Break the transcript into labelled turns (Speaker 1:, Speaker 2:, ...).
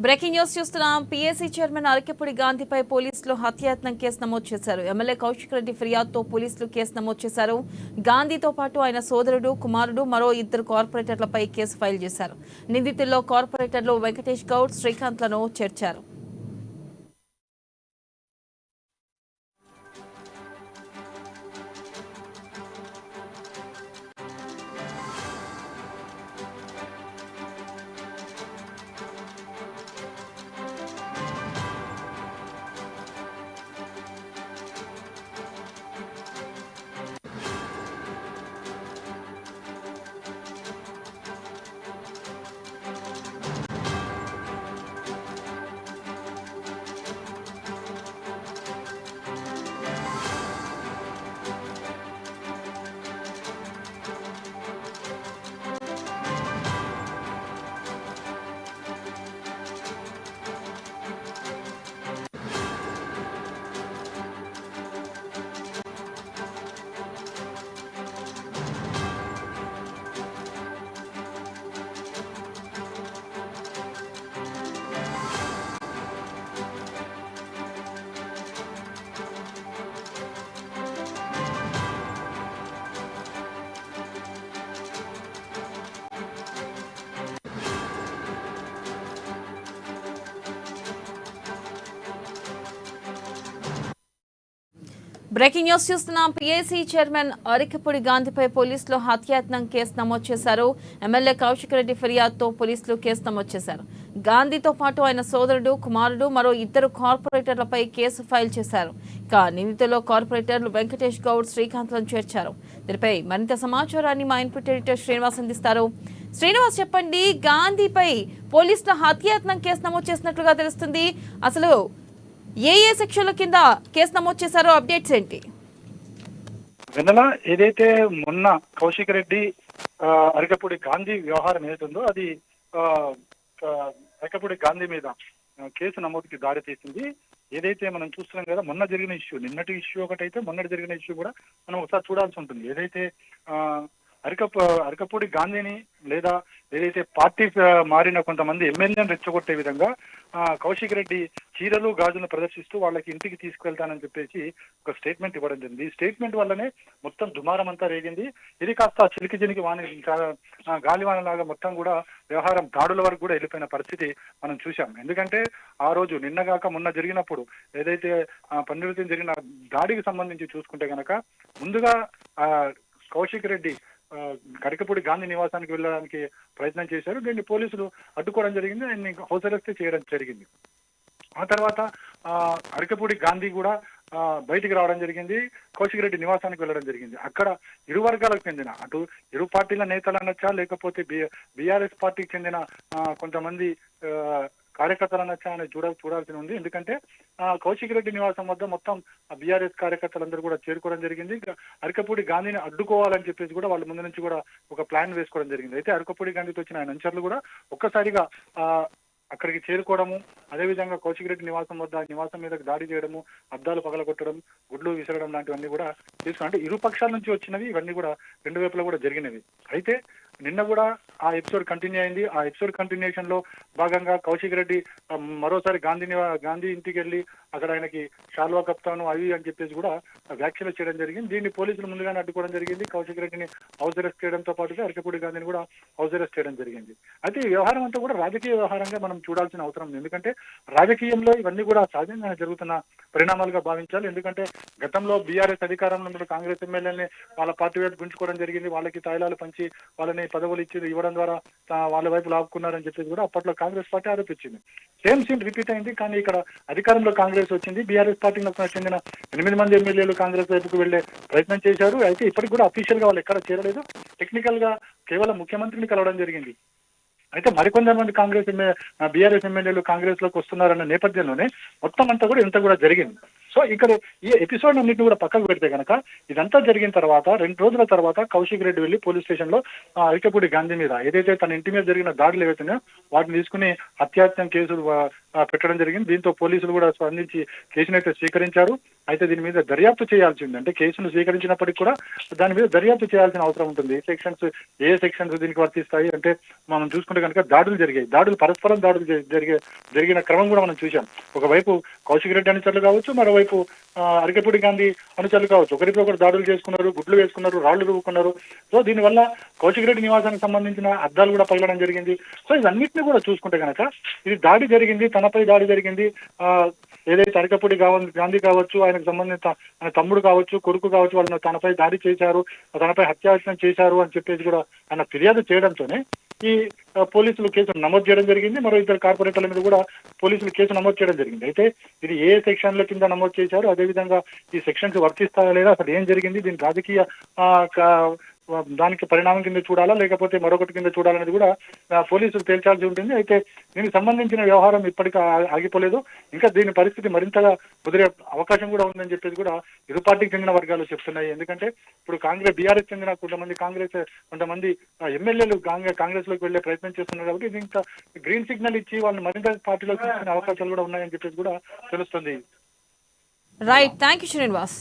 Speaker 1: Breaking news చూస్తున్నాం. PAC chairman Arekapudi గాంధీపై పోలీసులు హత్యాయత్నం కేసు నమోదు చేశారు. ఎమ్మెల్యే కౌశిక్ రెడ్డి ఫిర్యాదుతో పోలీసులు కేసు నమోదు చేశారు. గాంధీతో పాటు ఆయన సోదరుడు, కుమారుడు, మరో 2 కార్పొరేటర్లపై కేసు ఫైల్ చేశారు. నిందితుల్లో కార్పొరేటర్లు వెంకటేష్ గౌడ్, శ్రీకాంత్లను చేర్చారు. బ్రేకింగ్ న్యూస్ చూస్తున్నాం. పీఏసీ చైర్మన్ అరకెపూడి గాంధీపై పోలీసులు హత్యాయత్నం కేసు నమోదు చేశారు. ఎమ్మెల్యే కౌశిక్ రెడ్డి ఫిర్యాదుతో పోలీసులు కేసు నమోదు చేశారు. గాంధీతో పాటు ఆయన సోదరుడు, కుమారుడు, మరో 2 కార్పొరేటర్లపై కేసు ఫైల్ చేశారు. ఇక నిందితుల్లో కార్పొరేటర్లు వెంకటేష్ గౌడ్, శ్రీకాంత్లను చేర్చారు. దీనిపై మరింత సమాచారాన్ని మా ఇన్పుట్ ఎడిటర్ శ్రీనివాస్ అందిస్తారు. శ్రీనివాస్, చెప్పండి, గాంధీపై పోలీసులు హత్యాయత్నం కేసు నమోదు చేసినట్లుగా తెలుస్తుంది. అసలు ఏ సెక్షన్ల కింద కేసు నమోదు చేశారో అప్డేట్స్ ఏంటి?
Speaker 2: వెన్నెల, ఏదైతే మొన్న కౌశిక్ రెడ్డి అరకెపూడి గాంధీ వ్యవహారం ఏదైతుందో అది అరకెపూడి గాంధీ మీద కేసు నమోదుకి దారి తీసింది. ఏదైతే మనం చూస్తున్నాం కదా, మొన్న జరిగిన ఇష్యూ, నిన్నటి ఇష్యూ ఒకటైతే మొన్నటి జరిగిన ఇష్యూ కూడా మనం ఒకసారి చూడాల్సి ఉంటుంది. ఏదైతే అరకెపూడి గాంధీని లేదా ఏదైతే పార్టీ మారిన కొంతమంది ఎమ్మెల్యేని రెచ్చగొట్టే విధంగా కౌశిక్ రెడ్డి చీరలు గాజులను ప్రదర్శిస్తూ వాళ్ళకి ఇంటికి తీసుకువెళ్తానని చెప్పేసి ఒక స్టేట్మెంట్ ఇవ్వడం జరిగింది. ఈ స్టేట్మెంట్ వల్లనే మొత్తం దుమారం అంతా రేగింది. ఇది కాస్త చిలికి చిలికి గాలివానలాగా మొత్తం కూడా వ్యవహారం దాడుల వరకు కూడా వెళ్ళిపోయిన పరిస్థితి మనం చూసాం. ఎందుకంటే ఆ రోజు నిన్నగాక మొన్న జరిగినప్పుడు ఏదైతే పన్నెరుతిని జరిగిన దాడికి సంబంధించి చూసుకుంటే కనుక ముందుగా కౌశిక్ రెడ్డి అరకెపూడి గాంధీ నివాసానికి వెళ్ళడానికి ప్రయత్నం చేశారు. దీన్ని పోలీసులు అడ్డుకోవడం జరిగింది. ఆయన్ని హౌస్ అరెస్ట్ చేయడం జరిగింది. ఆ తర్వాత అరకెపూడి గాంధీ కూడా బయటికి రావడం జరిగింది. కౌశిక్ రెడ్డి నివాసానికి వెళ్ళడం జరిగింది. అక్కడ ఇరు వర్గాలకు చెందిన అటు ఇరు పార్టీల నేతలు అనొచ్చా, లేకపోతే బీఆర్ఎస్ పార్టీకి చెందిన కొంతమంది కార్యకర్తలు అనొచ్చా అని చూడాల్సి ఉంది. ఎందుకంటే కౌశిక్ రెడ్డి నివాసం వద్ద మొత్తం బీఆర్ఎస్ కార్యకర్తలందరూ కూడా చేరుకోవడం జరిగింది. అరకెపూడి గాంధీని అడ్డుకోవాలని చెప్పేసి కూడా వాళ్ళ ముందు నుంచి కూడా ఒక ప్లాన్ వేసుకోవడం జరిగింది. అయితే అరకెపూడి గాంధీతో వచ్చిన ఆయన అనుచరులు కూడా ఒక్కసారిగా అక్కడికి చేరుకోవడము, అదేవిధంగా కౌశిక్ రెడ్డి నివాసం మీద దాడి చేయడము, అద్దాలు పగలగొట్టడం, గుడ్లు విసరడం లాంటివన్నీ కూడా తీసుకుని, అంటే ఇరు పక్షాల నుంచి వచ్చినవి ఇవన్నీ కూడా రెండు వైపులా కూడా జరిగినవి. అయితే నిన్న కూడా ఆ ఎపిసోడ్ కంటిన్యూ అయింది. ఆ ఎపిసోడ్ కంటిన్యూషన్ లో భాగంగా కౌశిక్ రెడ్డి మరోసారి గాంధీ ఇంటికి వెళ్ళి అక్కడ ఆయనకి శాల్వా కప్తాను అవి అని చెప్పేసి కూడా వ్యాఖ్యలు చేయడం జరిగింది. దీన్ని పోలీసులు ముందుగానే అడ్డుకోవడం జరిగింది. కౌశిక్ రెడ్డిని హౌస్ అరెస్ట్ చేయడంతో పాటుగా అరకెపూడి గాంధీని కూడా హౌస్ అరెస్ట్ చేయడం జరిగింది. అయితే ఈ వ్యవహారం అంతా కూడా రాజకీయ వ్యవహారంగా మనం చూడాల్సిన అవసరం ఉంది. ఎందుకంటే రాజకీయంలో ఇవన్నీ కూడా సహజంగా జరుగుతున్న పరిణామాలుగా భావించాలి. ఎందుకంటే గతంలో బీఆర్ఎస్ అధికారంలో ఉన్న కాంగ్రెస్ ఎమ్మెల్యేని వాళ్ళ పార్టీ వైపు గుంజుకోవడం జరిగింది. వాళ్ళకి తాయిలాలు పంచి వాళ్ళని పదవులు ఇవ్వడం ద్వారా వాళ్ళ వైపు లాక్కున్నారని చెప్పేసి కూడా అప్పట్లో కాంగ్రెస్ పార్టీ ఆరోపించింది. సేమ్ సీన్ రిపీట్ అయింది. కానీ ఇక్కడ అధికారంలో కాంగ్రెస్ వచ్చింది. బీఆర్ఎస్ పార్టీకి చెందిన 8 మంది ఎమ్మెల్యేలు కాంగ్రెస్ వైపుకు వెళ్లే ప్రయత్నం చేశారు. అయితే ఇప్పటికి కూడా అఫీషియల్ గా వాళ్ళు ఎక్కడ చేరలేదు. టెక్నికల్ గా కేవలం ముఖ్యమంత్రిని కలవడం జరిగింది. అయితే మరికొంతమంది బీఆర్ఎస్ ఎమ్మెల్యేలు కాంగ్రెస్ లోకి వస్తున్నారన్న నేపథ్యంలోనే మొత్తం అంతా కూడా ఇంత కూడా జరిగింది. సో ఇక్కడ ఈ ఎపిసోడ్ అన్నింటినీ కూడా పక్కకు పెడితే కనుక ఇదంతా జరిగిన తర్వాత 2 రోజుల తర్వాత కౌశిక్ రెడ్డి వెళ్లి పోలీస్ స్టేషన్ లో అరకెపూడి గాంధీ మీద ఏదైతే తన ఇంటి మీద జరిగిన దాడులు ఏవైతున్నాయో వాటిని తీసుకుని హత్యాయత్నం కేసు పెట్టడం జరిగింది. దీంతో పోలీసులు కూడా స్పందించి కేసునైతే స్వీకరించారు. అయితే దీని మీద దర్యాప్తు చేయాల్సి ఉంది. అంటే కేసును స్వీకరించినప్పటికీ కూడా దాని మీద దర్యాప్తు చేయాల్సిన అవసరం ఉంటుంది. ఏ సెక్షన్స్ దీనికి వర్తిస్తాయి అంటే మనం చూసుకుంటే కనుక దాడులు పరస్పరం దాడులు జరిగిన క్రమం కూడా మనం చూసాం. ఒకవైపు కౌశిక్ రెడ్డి అనుచరులు కావచ్చు, మరోవైపు అరికపూడి గాంధీ అనుచరులు కావచ్చు, ఒకరిపై ఒకరు దాడులు చేసుకున్నారు, గుడ్లు వేసుకున్నారు, రాళ్లు రువ్వుకున్నారు. సో దీనివల్ల కౌశిక్ రెడ్డి నివాసానికి సంబంధించిన అద్దాలు కూడా పగలడం జరిగింది. సో ఇవన్నింటినీ కూడా చూసుకుంటే కనుక ఇది దాడి జరిగింది, తనపై దాడి జరిగింది. ఏదైతే అరికపూడి గాంధీ కావచ్చు, ఆయనకు సంబంధించిన ఆయన తమ్ముడు కావచ్చు, కొడుకు కావచ్చు, వాళ్ళని తనపై దాడి చేశారు, తనపై హత్యాయత్నం చేశారు అని చెప్పేసి కూడా ఆయన ఫిర్యాదు చేయడంతోనే ఈ పోలీసులు కేసు నమోదు చేయడం జరిగింది. మరో ఇద్దరు కార్పొరేటర్ల మీద కూడా పోలీసులు కేసు నమోదు చేయడం జరిగింది. అయితే ఇది ఏ సెక్షన్ల కింద నమోదు చేశారు, అదేవిధంగా ఈ సెక్షన్స్ వర్తిస్తాయా లేదా, అసలు ఏం జరిగింది, దీని రాజకీయ దానికి పరిణామం కింద చూడాలా లేకపోతే మరొకటి కింద చూడాలనేది కూడా పోలీసులు తేల్చాల్సి ఉంటుంది. అయితే దీనికి సంబంధించిన వ్యవహారం ఇప్పటికీ ఆగిపోలేదు. ఇంకా దీని పరిస్థితి మరింతగా కుదిరే అవకాశం కూడా ఉందని చెప్పేసి కూడా ఇరు పార్టీకి చెందిన వర్గాలు చెప్తున్నాయి. ఎందుకంటే ఇప్పుడు బీఆర్ఎస్ చెందిన కొంతమంది ఎమ్మెల్యేలు కాంగ్రెస్ లోకి వెళ్లే ప్రయత్నం చేస్తున్నారు. కాబట్టి ఇది ఇంకా గ్రీన్ సిగ్నల్ ఇచ్చి వాళ్ళని మరింత పార్టీలోకి తీసుకునే అవకాశాలు కూడా ఉన్నాయని చెప్పేసి కూడా తెలుస్తుంది.
Speaker 1: Right, thank you Srinivas.